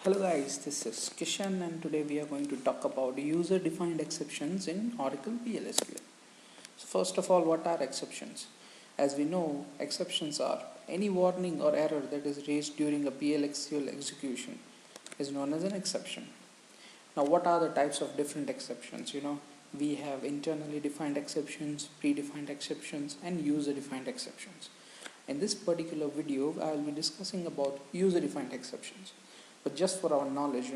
Hello guys, this is Kishan and today we are going to talk about user-defined exceptions in Oracle PLSQL. So first of all, what are exceptions? As we know, exceptions are any warning or error that is raised during a PLSQL execution is known as an exception. Now what are the types of different exceptions? We have internally defined exceptions, predefined exceptions and user-defined exceptions. In this particular video, I will be discussing about user-defined exceptions. But just for our knowledge,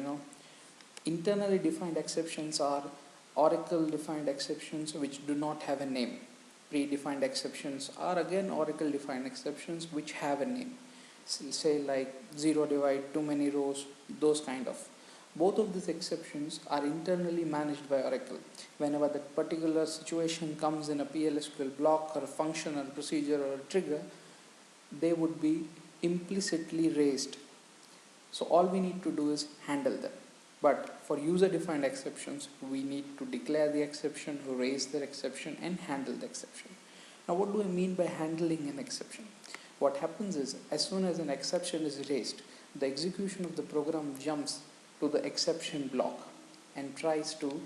internally defined exceptions are Oracle defined exceptions which do not have a name. Predefined exceptions are again Oracle defined exceptions which have a name. Say like zero divide, too many rows, those kind of. Both of these exceptions are internally managed by Oracle. Whenever that particular situation comes in a PLSQL block or a function or a procedure or a trigger, they would be implicitly raised. So all we need to do is handle them. But for user-defined exceptions, we need to declare the exception, raise the exception, and handle the exception. Now, what do I mean by handling an exception? What happens is, as soon as an exception is raised, the execution of the program jumps to the exception block and tries to,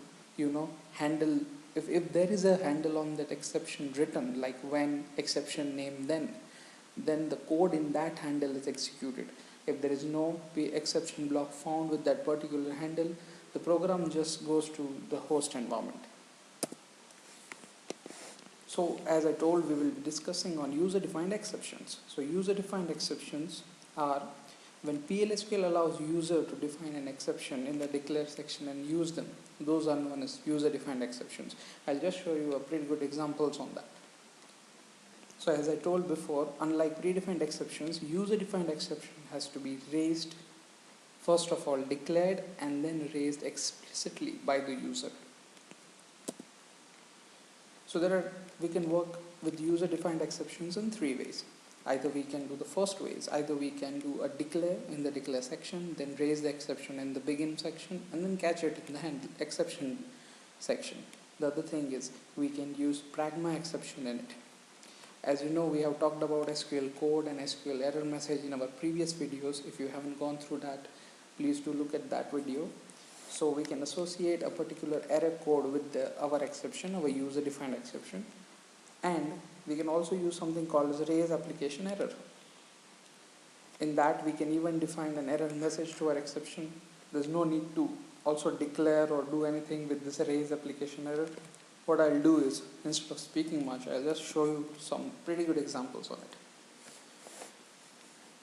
handle. If there is a handle on that exception written, like when, exception name, then the code in that handle is executed. If there is no exception block found with that particular handle, the program just goes to the host environment. So as I told, we will be discussing on user-defined exceptions. So user-defined exceptions are when PLSQL allows user to define an exception in the declare section and use them. Those are known as user-defined exceptions. I'll just show you a pretty good examples on that. So as I told before, unlike predefined exceptions, user-defined exception has to be raised, first of all declared and then raised explicitly by the user. So we can work with user-defined exceptions in three ways. Either we can do the first ways, either we can do a declare in the declare section, then raise the exception in the begin section, and then catch it in the exception section. The other thing is we can use pragma exception in it. As you know, we have talked about SQL code and SQL error message in our previous videos. If you haven't gone through that, please do look at that video. So we can associate a particular error code with our exception, our user-defined exception. And we can also use something called as raise application error. In that, we can even define an error message to our exception. There's no need to also declare or do anything with this raise application error. What I'll do is, instead of speaking much, I'll just show you some pretty good examples on it.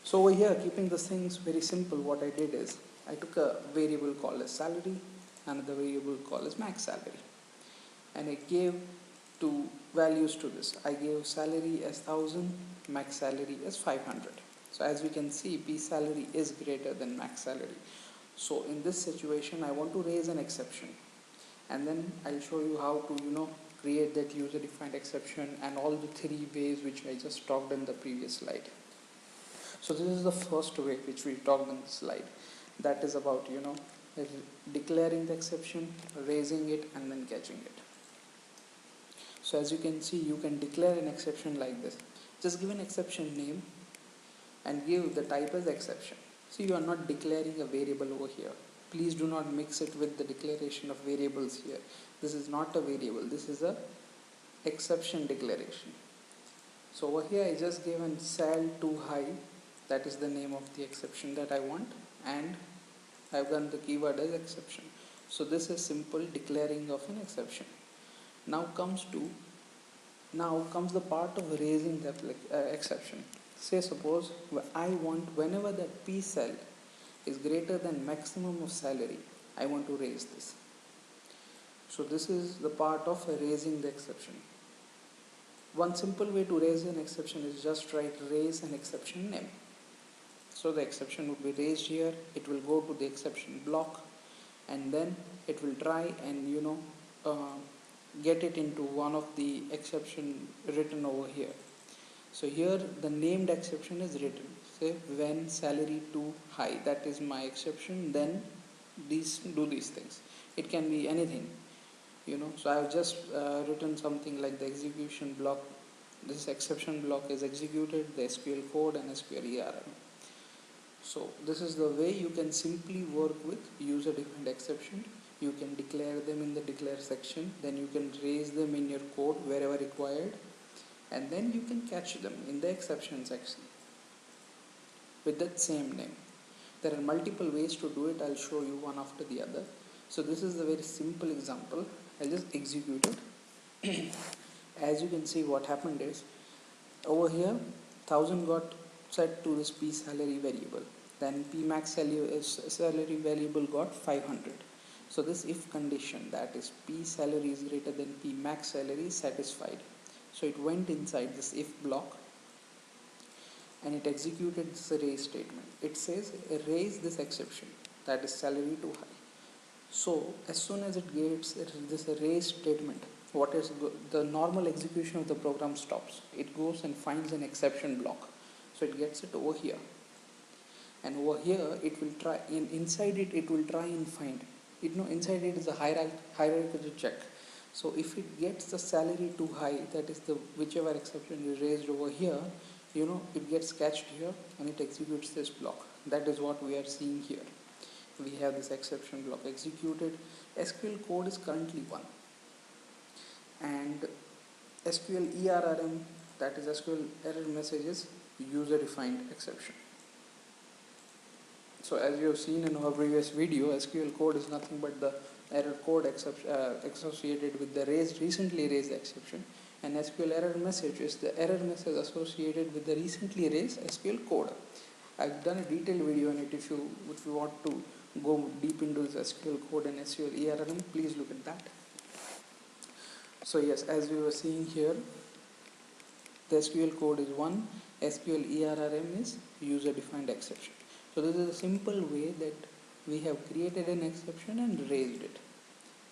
So over here, keeping the things very simple, what I did is, I took a variable called as salary, another variable called as max salary. And I gave two values to this. I gave salary as 1000, max salary as 500. So as we can see, P salary is greater than max salary. So in this situation, I want to raise an exception. And then I'll show you how to create that user-defined exception and all the three ways which I just talked in the previous slide. So this is the first way which we talked in the slide. That is about declaring the exception, raising it, and then catching it. So as you can see, you can declare an exception like this. Just give an exception name and give the type as exception. See, you are not declaring a variable over here. Please do not mix it with the declaration of variables here. This is not a variable. This is a exception declaration. So over here I just gave an sal too high. That is the name of the exception that I want. And I've done the keyword as exception. So this is simple declaring of an exception. Now comes the part of raising the exception. Say suppose I want whenever that P cell is greater than maximum of salary, I want to raise this. So this is the part of raising the exception. One simple way to raise an exception is just write raise an exception name. So the exception would be raised here, it will go to the exception block, and then it will try and get it into one of the exception written over here. So here the named exception is written. Say when salary too high, that is my exception, then do these things. It can be anything, so I have just written something like the execution block. This exception block is executed, the SQL code and SQL ERM. So this is the way you can simply work with user defined exception. You can declare them in the declare section, then you can raise them in your code wherever required, and then you can catch them in the exception section with that same name. There are multiple ways to do it. I'll show you one after the other. So this is a very simple example. I'll just execute it. As you can see, what happened is over here 1000 got set to this p salary variable, then p max salary variable got 500. So this if condition, that is p salary is greater than p max salary, is satisfied. So it went inside this if block and it executed this raise statement. It says raise this exception, that is salary too high. So as soon as it gets this raise statement, what is the normal execution of the program stops. It goes and finds an exception block. So it gets it over here, and over here it will try inside it will try and find it. Inside it is a hierarchical check. So if it gets the salary too high, that is the whichever exception is raised over here, it gets catched here and it executes this block. That is what we are seeing here. We have this exception block executed. SQL code is currently 1, and SQL ERRM, that is SQL error messages, user defined exception. So as you have seen in our previous video, SQL code is nothing but the error code associated with the recently raised exception, and SQL error message is the error message associated with the recently raised SQL code. I've done a detailed video on it. If you want to go deep into this SQL code and SQL ERRM, please look at that. So yes, as we were seeing here, the SQL code is 1, SQL ERRM is user defined exception. So this is a simple way that we have created an exception and raised it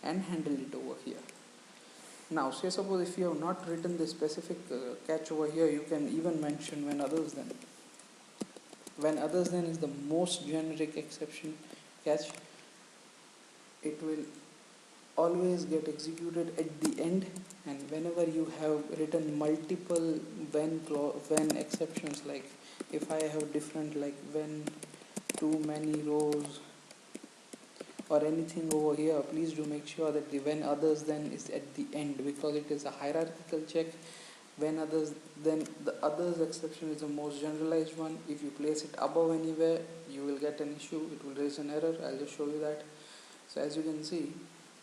and handled it over here. Now say suppose if you have not written the specific catch over here, you can even mention when others then. When others then is the most generic exception catch. It will always get executed at the end, and whenever you have written multiple when exceptions, like if I have different like when too many rows or anything over here, please do make sure that the when others then is at the end, because it is a hierarchical check. When others then, the others exception is the most generalized one. If you place it above anywhere, you will get an issue, it will raise an error. I'll just show you that. So as you can see,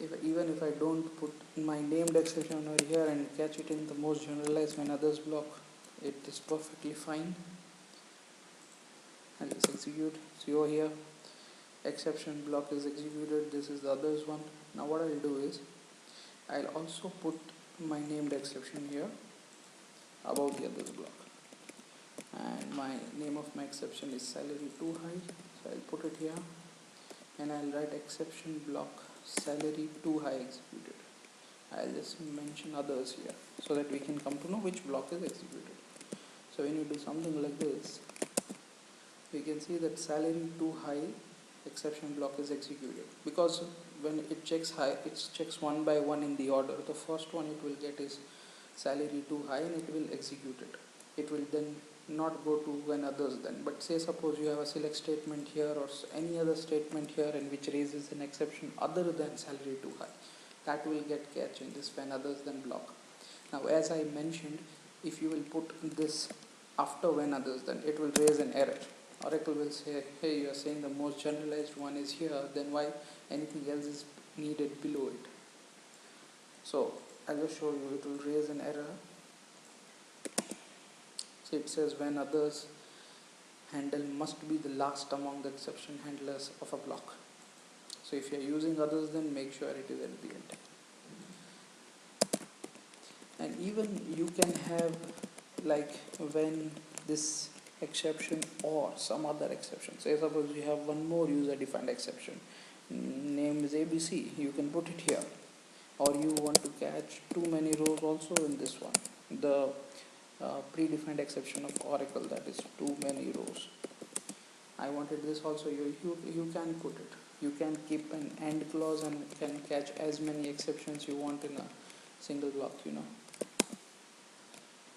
even if I don't put my named exception over here and catch it in the most generalized when others block, it is perfectly fine. And let's execute. See over here, exception block is executed. This is the others one. Now what I'll do is I'll also put my named exception here above the others block, and my name of my exception is salary too high, so I'll put it here, and I'll write exception block salary too high executed. I'll just mention others here so that we can come to know which block is executed. So when you do something like this, you can see that salary too high exception block is executed, because when it checks high, it checks one by one in the order. The first one it will get is salary too high and it will execute it. It will then not go to when others then, but say suppose you have a select statement here or any other statement here and which raises an exception other than salary too high, that will get catch in this when others then block. Now as I mentioned, if you will put this after when others then, it will raise an error. Oracle will say, hey, you are saying the most generalized one is here, then why anything else is needed below it? So I'll just show you, it will raise an error. So it says when others handle must be the last among the exception handlers of a block. So if you are using others, then make sure it is at the end. And even you can have like when this exception or some other exception. Say suppose you have one more user defined exception, name is ABC, you can put it here. Or you want to catch too many rows also in this one, the predefined exception of Oracle, that is too many rows. I wanted this also, you can put it. You can keep an AND clause and can catch as many exceptions you want in a single block,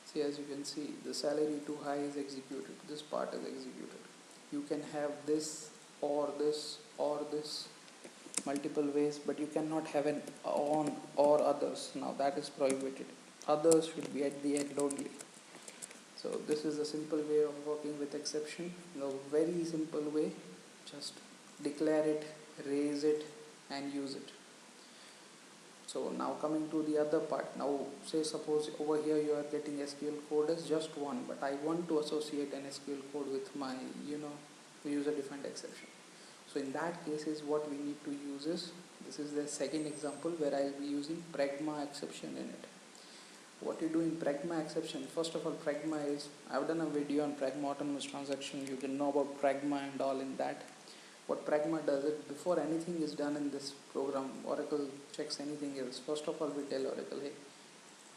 See, as you can see, the salary too high is executed. This part is executed. You can have this or this or this multiple ways, but you cannot have an on or others. Now that is prohibited. Others should be at the end only. So this is a simple way of working with exception. A very simple way. Just declare it, raise it, and use it. So now coming to the other part. Now say suppose over here you are getting SQL code as just one, but I want to associate an SQL code with my user defined exception. So in that case is what we need to use is, this is the second example where I will be using pragma exception in it. What you do in pragma exception, first of all, pragma is, I've done a video on pragma autonomous transaction. You can know about pragma and all in that. What pragma does is, before anything is done in this program, Oracle checks anything else. First of all, we tell Oracle, hey,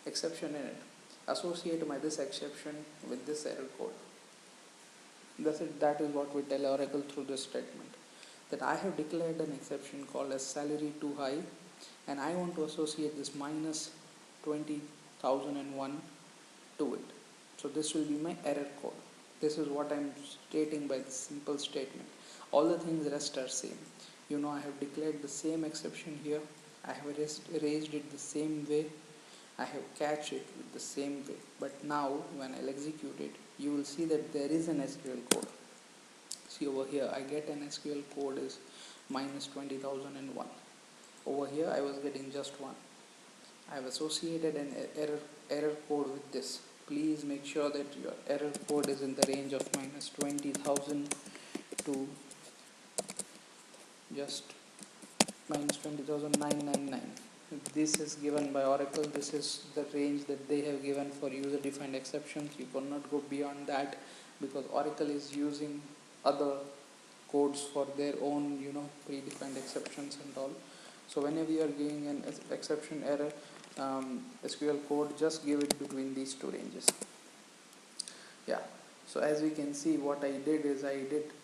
exception in it, associate my this exception with this error code. That's it. That is what we tell Oracle through this statement, that I have declared an exception called as salary too high, and I want to associate this minus 20,001 to it. So this will be my error code. This is what I am stating by this simple statement. All the things rest are same. I have declared the same exception here. I have raised it the same way. I have catched it with the same way. But now when I'll execute it, you will see that there is an SQL code. See over here, I get an SQL code is minus 20,001. Over here I was getting just one. I have associated an error code with this. Please make sure that your error code is in the range of minus 20,000 to just minus 20,999. This is given by Oracle. This is the range that they have given for user defined exceptions. You cannot go beyond that because Oracle is using other codes for their own predefined exceptions and all. So whenever you are giving an exception error SQL code, just give it between these two ranges. So as we can see, what I did is,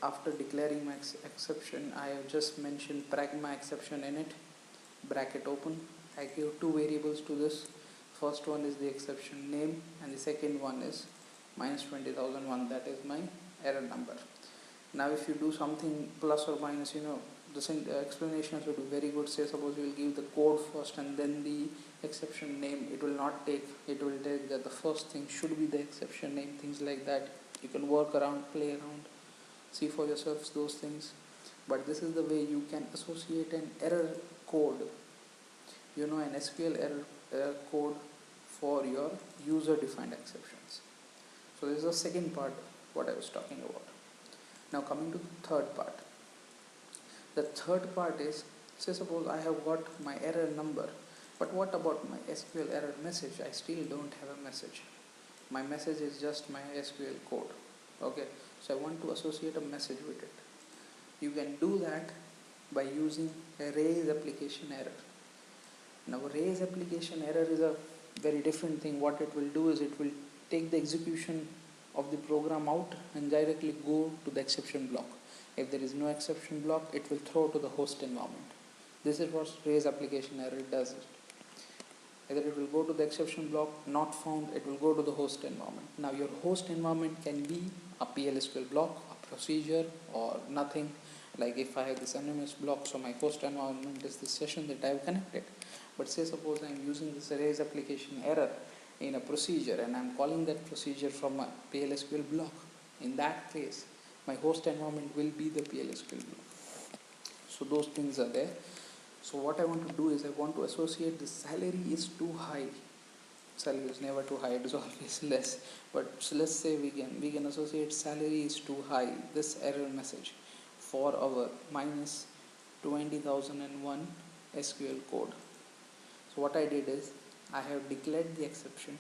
after declaring my exception, I have just mentioned pragma exception in it, bracket open. I give two variables to this. First one is the exception name, and the second one is minus 20,001. That is my error number. Now if you do something plus or minus, the explanations will be very good. Say suppose you will give the code first and then the exception name. It will take that the first thing should be the exception name, things like that. You can work around, play around, see for yourselves those things. But this is the way you can associate an error code, an SQL error code for your user defined exceptions. So this is the second part what I was talking about. Now coming to the third part. The third part is, say suppose I have got my error number, but what about my SQL error message? I still don't have a message. My message is just my SQL code. Okay, so I want to associate a message with it. You can do that by using a raise application error. Now raise application error is a very different thing. What it will do is, it will take the execution of the program out and directly go to the exception block. If there is no exception block, it will throw to the host environment. This is what raise application error does. Either it will go to the exception block, not found, it will go to the host environment. Now your host environment can be a PLSQL block, a procedure, or nothing. Like if I have this anonymous block, so my host environment is the session that I have connected. But say suppose I am using this raise application error in a procedure and I am calling that procedure from a PLSQL block. In that case, my host environment will be the PLSQL block. So those things are there. So what I want to do is, I want to associate the salary is too high. Salary is never too high, it is always less. But so let's say we can associate salary is too high, this error message, for our minus 20,001 SQL code. So what I did is, I have declared the exception,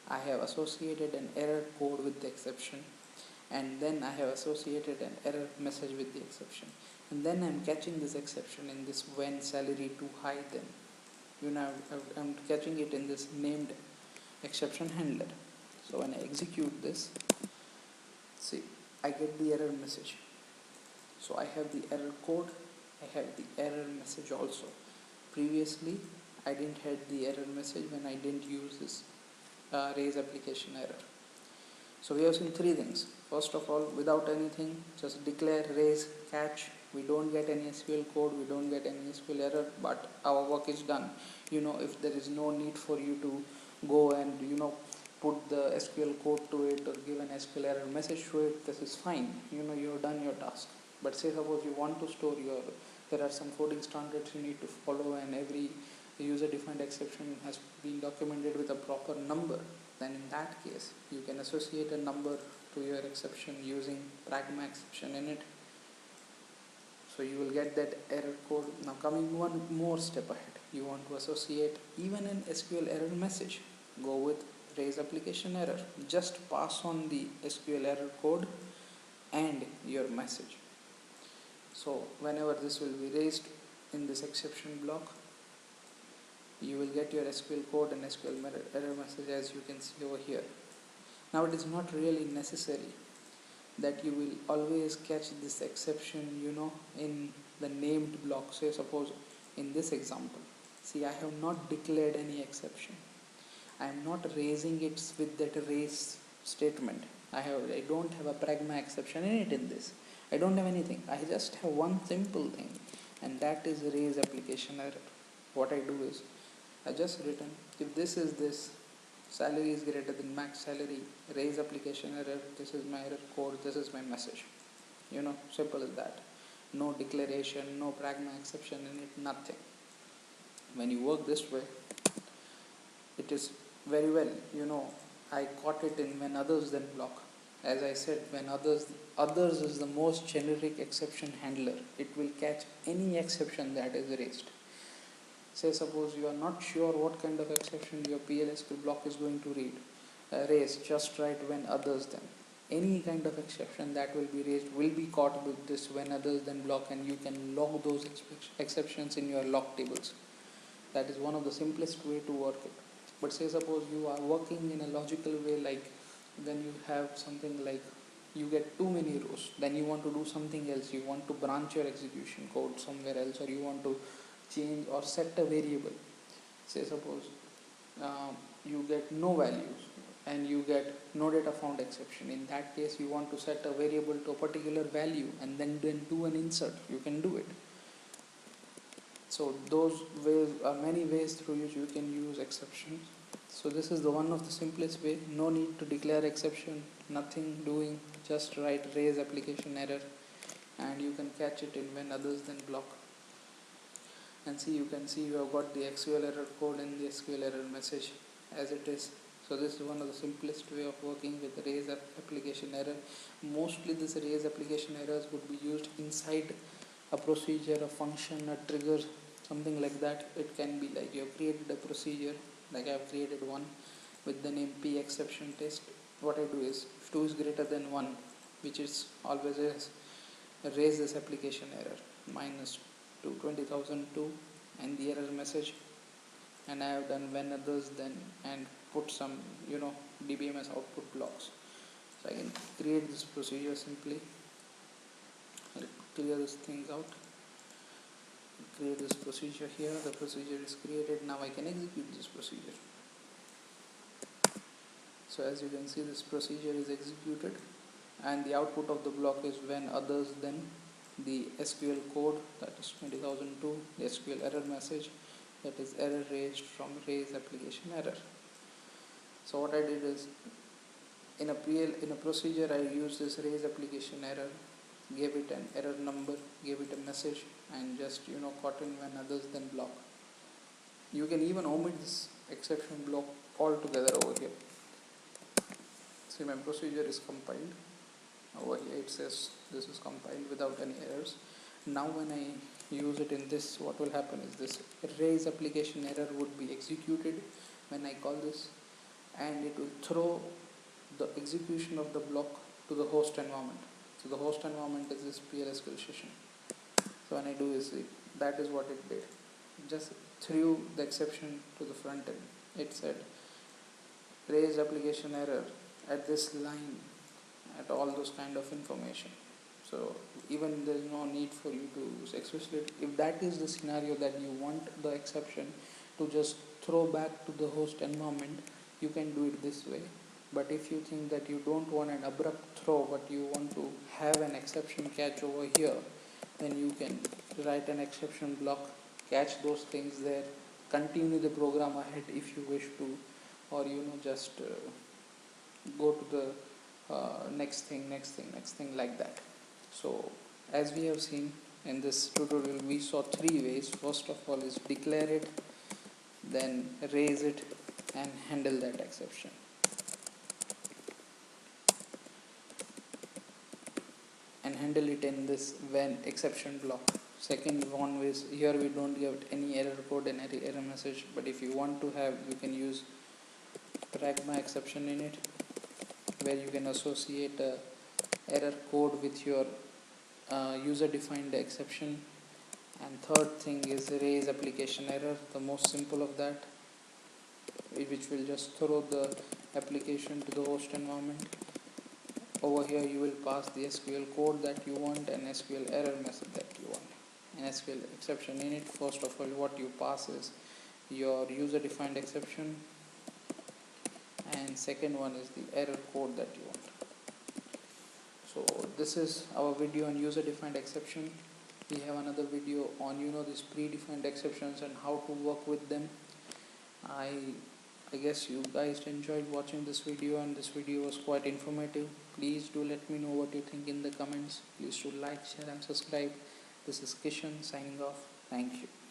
I have associated an error code with the exception, and then I have associated an error message with the exception. And then I'm catching this exception in this when salary too high, then I'm catching it in this named exception handler. So when I execute this, see, I get the error message. So I have the error code, I have the error message also. Previously I didn't have the error message when I didn't use this raise application error. So we have seen three things. First of all, without anything, just declare, raise, catch. We don't get any SQL code, we don't get any SQL error, but our work is done. If there is no need for you to go and put the SQL code to it or give an SQL error message to it, this is fine. You've done your task. But say suppose you want to store there are some coding standards you need to follow, and every user defined exception has been documented with a proper number. Then in that case you can associate a number to your exception using pragma exception in it. So you will get that error code. Now coming one more step ahead, you want to associate even an SQL error message. Go with raise application error. Just pass on the SQL error code and your message. So whenever this will be raised in this exception block, you will get your SQL code and SQL error message, as you can see over here. Now it is not really necessary that you will always catch this exception in the named block. Say suppose in this example, see, I have not declared any exception. I am not raising it with that raise statement. I don't have a pragma exception in it. In this I don't have anything. I just have one simple thing, and that is raise application error. What I do is I just written, if this is this, salary is greater than max salary, raise application error, this is my error code, this is my message. Simple as that. No declaration, no pragma exception in it, nothing. When you work this way, it is very well. I caught it in when others then block. As I said, when others is the most generic exception handler. It will catch any exception that is raised. Say suppose you are not sure what kind of exception your PLSQL block is going to raise, just write when others then. Any kind of exception that will be raised will be caught with this when others then block, and you can log those exceptions in your log tables. That is one of the simplest way to work it. But say suppose you are working in a logical way, like when you have something like you get too many rows, then you want to do something else, you want to branch your execution code somewhere else, or you want to change or set a variable. Say suppose you get no values and you get no data found exception. In that case you want to set a variable to a particular value and then do an insert. You can do it. So those ways are many ways through which you can use exceptions. So this is the one of the simplest way. No need to declare exception, nothing doing, just write raise application error, and you can catch it in when others then block. And see, you can see you have got the SQL error code and the SQL error message as it is. So this is one of the simplest way of working with raise application error. Mostly this raise application errors would be used inside a procedure, a function, a trigger, something like that. It can be like you have created a procedure, like I have created one with the name p exception test. What I do is, if 2 is greater than 1, which is always is, raise this application error minus 2002 and the error message, and I have done when others then and put some DBMS output blocks. So I can create this procedure simply. I'll clear these things out, create this procedure here. The procedure is created. Now I can execute this procedure. So as you can see, this procedure is executed, and the output of the block is when others then the SQL code, that is 20002, the SQL error message, that is error raised from raise application error. So what I did is, in a procedure I used this raise application error, gave it an error number, gave it a message, and just caught in when others then block. You can even omit this exception block altogether over here. See, my procedure is compiled. Over here it says this is compiled without any errors. Now when I use it in this, what will happen is this raise application error would be executed when I call this, and it will throw the execution of the block to the host environment. So the host environment is this PLSQL session. So when I do is, that is what it did. Just threw the exception to the front end. It said raise application error at this line, at all those kind of information. So even there is no need for you to explicitly, if that is the scenario that you want the exception to just throw back to the host environment, you can do it this way. But if you think that you don't want an abrupt throw but you want to have an exception catch over here, then you can write an exception block, catch those things there, continue the program ahead if you wish to, or just go to the next thing like that. So as we have seen in this tutorial, we saw three ways. First of all is declare it, then raise it, and handle that exception. And handle it in this when exception block. Second one is, here we don't give any error code and any error message, but if you want to have, you can use pragma exception in it, where you can associate a error code with your user defined exception. And third thing is raise application error, the most simple of that, which will just throw the application to the host environment. Over here you will pass the SQL code that you want and SQL error message that you want. An SQL exception in it, first of all what you pass is your user defined exception, and second one is the error code that you want. So this is our video on user defined exception. We have another video on these predefined exceptions and how to work with them. I guess you guys enjoyed watching this video, and this video was quite informative. Please do let me know what you think in the comments. Please do like, share and subscribe. This is Kishan signing off. Thank you.